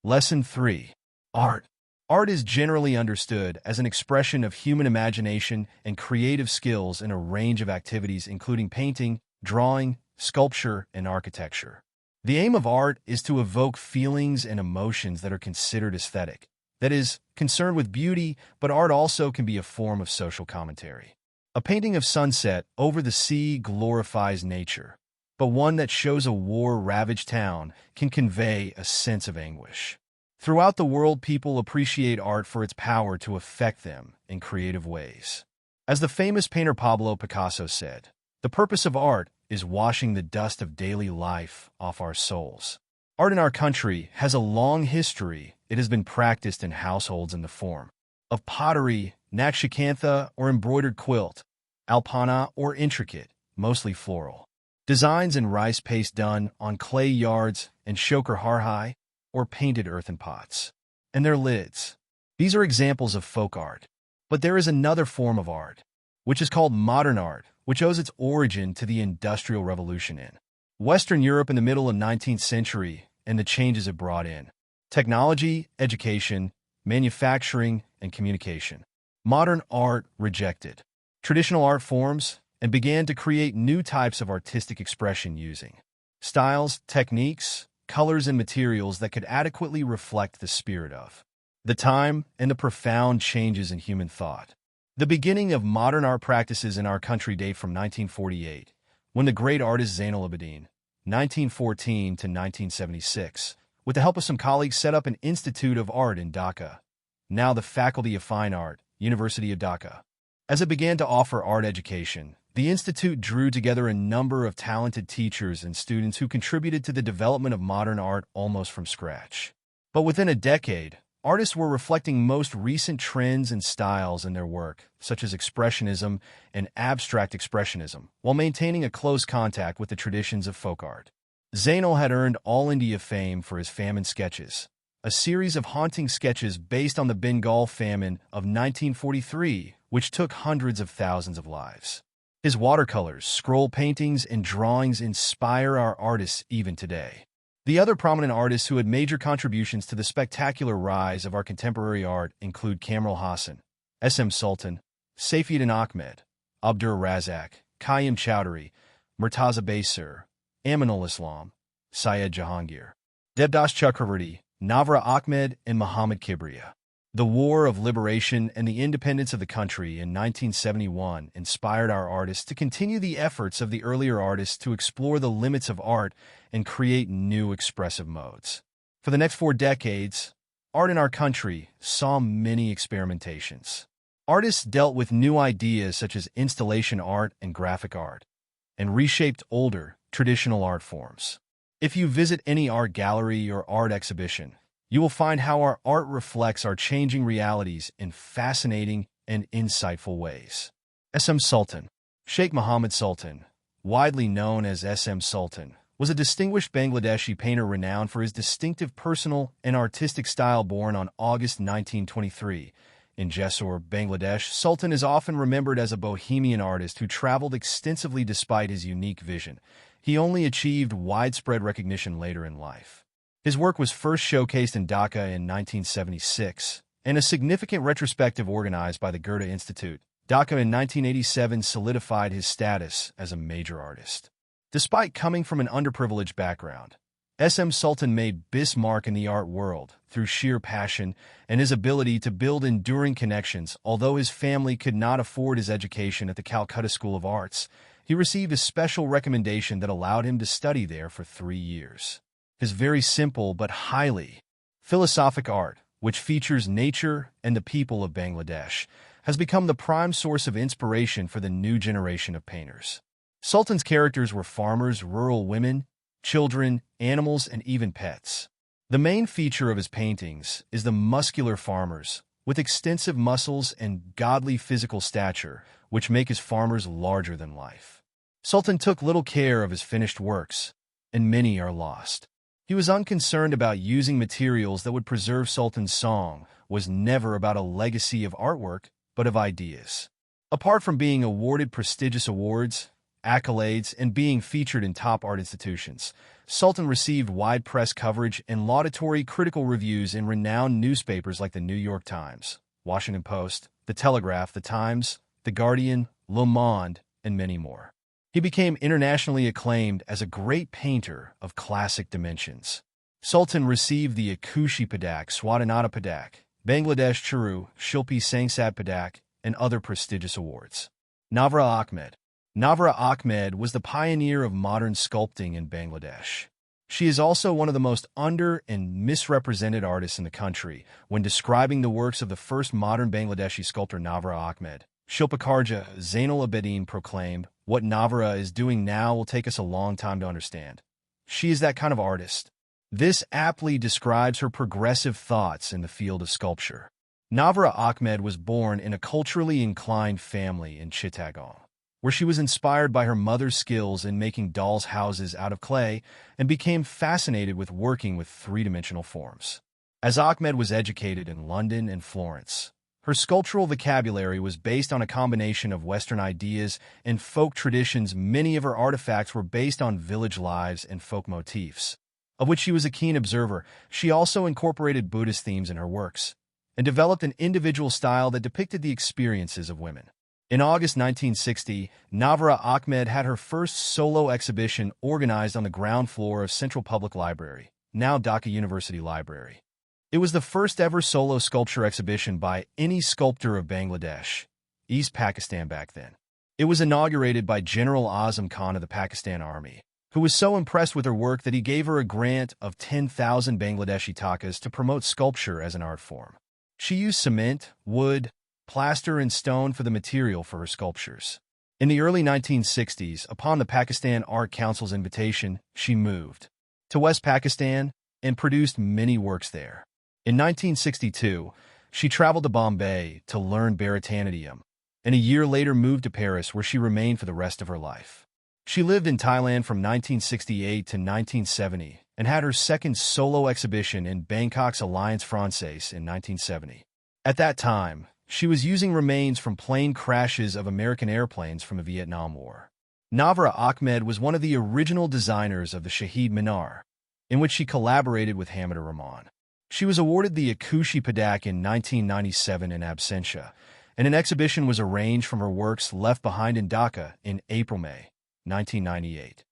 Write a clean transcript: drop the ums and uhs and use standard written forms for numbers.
Lesson 3. Art. Art is generally understood as an expression of human imagination and creative skills in a range of activities including painting, drawing, sculpture, and architecture. The aim of art is to evoke feelings and emotions that are considered aesthetic, that is, concerned with beauty, but art also can be a form of social commentary. A painting of sunset over the sea glorifies nature, but one that shows a war-ravaged town can convey a sense of anguish. Throughout the world, people appreciate art for its power to affect them in creative ways. As the famous painter Pablo Picasso said, "The purpose of art is washing the dust of daily life off our souls." Art in our country has a long history. It has been practiced in households in the form of pottery, nakshikantha or embroidered quilt, alpana or intricate, mostly floral designs in rice paste done on clay yards and shokar harhai, or painted earthen pots, and their lids. These are examples of folk art. But there is another form of art, which is called modern art, which owes its origin to the Industrial Revolution in Western Europe in the middle of the 19th century and the changes it brought in technology, education, manufacturing, and communication. Modern art rejected traditional art forms and began to create new types of artistic expression using styles, techniques, colors, and materials that could adequately reflect the spirit of the time and the profound changes in human thought. The beginning of modern art practices in our country date from 1948, when the great artist Zainal Abidin, 1914 to 1976, with the help of some colleagues set up an Institute of Art in Dhaka, now the Faculty of Fine Art, University of Dhaka. As it began to offer art education, the institute drew together a number of talented teachers and students who contributed to the development of modern art almost from scratch. But within a decade, artists were reflecting most recent trends and styles in their work, such as expressionism and abstract expressionism, while maintaining a close contact with the traditions of folk art. Zainal had earned All India fame for his famine sketches, a series of haunting sketches based on the Bengal famine of 1943, which took hundreds of thousands of lives. His watercolors, scroll paintings, and drawings inspire our artists even today. The other prominent artists who had major contributions to the spectacular rise of our contemporary art include Kamral Hassan, S.M. Sultan, Saifuddin Ahmed, Abdur Razak, Qayyum Chowdhury, Murtaza Baisur, Aminul Islam, Syed Jahangir, Devdas Chakravarti, Navra Ahmed, and Muhammad Kibriya. The War of Liberation and the independence of the country in 1971 inspired our artists to continue the efforts of the earlier artists to explore the limits of art and create new expressive modes. For the next 4 decades, art in our country saw many experimentations. Artists dealt with new ideas such as installation art and graphic art, and reshaped older, traditional art forms. If you visit any art gallery or art exhibition, you will find how our art reflects our changing realities in fascinating and insightful ways. S.M. Sultan. Sheikh Mohammed Sultan, widely known as S.M. Sultan, was a distinguished Bangladeshi painter renowned for his distinctive personal and artistic style. Born on August 1923 in Jessore, Bangladesh, Sultan is often remembered as a bohemian artist who traveled extensively despite his unique vision. He only achieved widespread recognition later in life. His work was first showcased in Dhaka in 1976, and a significant retrospective organized by the Goethe Institute, Dhaka in 1987, solidified his status as a major artist. Despite coming from an underprivileged background, S.M. Sultan made his mark in the art world through sheer passion and his ability to build enduring connections. Although his family could not afford his education at the Calcutta School of Arts, he received a special recommendation that allowed him to study there for 3 years. His very simple but highly philosophic art, which features nature and the people of Bangladesh, has become the prime source of inspiration for the new generation of painters. Sultan's characters were farmers, rural women, children, animals, and even pets. The main feature of his paintings is the muscular farmers, with extensive muscles and godly physical stature, which make his farmers larger than life. Sultan took little care of his finished works, and many are lost. He was unconcerned about using materials that would preserve. Sultan's song was never about a legacy of artwork, but of ideas. Apart from being awarded prestigious awards, accolades, and being featured in top art institutions. Sultan received wide press coverage and laudatory critical reviews in renowned newspapers like the New York Times, Washington Post, The Telegraph, The Times, The Guardian, Le Monde, and many more. He became internationally acclaimed as a great painter of classic dimensions. Sultan received the Akushi Padak, Swadhanata Padak, Bangladesh Charu, Shilpi Sangsad Padak, and other prestigious awards. Navra Ahmed. Navra Ahmed was the pioneer of modern sculpting in Bangladesh. She is also one of the most under- and misrepresented artists in the country. When describing the works of the first modern Bangladeshi sculptor Navra Ahmed, Shilpakarja Zainul Abidin proclaimed, "What Navra is doing now will take us a long time to understand. She is that kind of artist." This aptly describes her progressive thoughts in the field of sculpture. Navra Ahmed was born in a culturally inclined family in Chittagong, where she was inspired by her mother's skills in making dolls' houses out of clay and became fascinated with working with three-dimensional forms. As Ahmed was educated in London and Florence, her sculptural vocabulary was based on a combination of Western ideas and folk traditions. Many of her artifacts were based on village lives and folk motifs, of which she was a keen observer. She also incorporated Buddhist themes in her works and developed an individual style that depicted the experiences of women. In August 1960, Navra Ahmed had her first solo exhibition organized on the ground floor of Central Public Library, now Dhaka University Library. It was the first ever solo sculpture exhibition by any sculptor of Bangladesh, East Pakistan back then. It was inaugurated by General Azam Khan of the Pakistan Army, who was so impressed with her work that he gave her a grant of 10,000 Bangladeshi takas to promote sculpture as an art form. She used cement, wood, plaster, and stone for the material for her sculptures. In the early 1960s, upon the Pakistan Art Council's invitation, she moved to West Pakistan and produced many works there. In 1962, she traveled to Bombay to learn Bharatanatyam, and a year later moved to Paris, where she remained for the rest of her life. She lived in Thailand from 1968 to 1970 and had her second solo exhibition in Bangkok's Alliance Francaise in 1970. At that time, she was using remains from plane crashes of American airplanes from the Vietnam War. Navra Ahmed was one of the original designers of the Shahid Minar, in which she collaborated with Hamida Rahman. She was awarded the Akushi Padak in 1997 in absentia, and an exhibition was arranged from her works left behind in Dhaka in April-May 1998.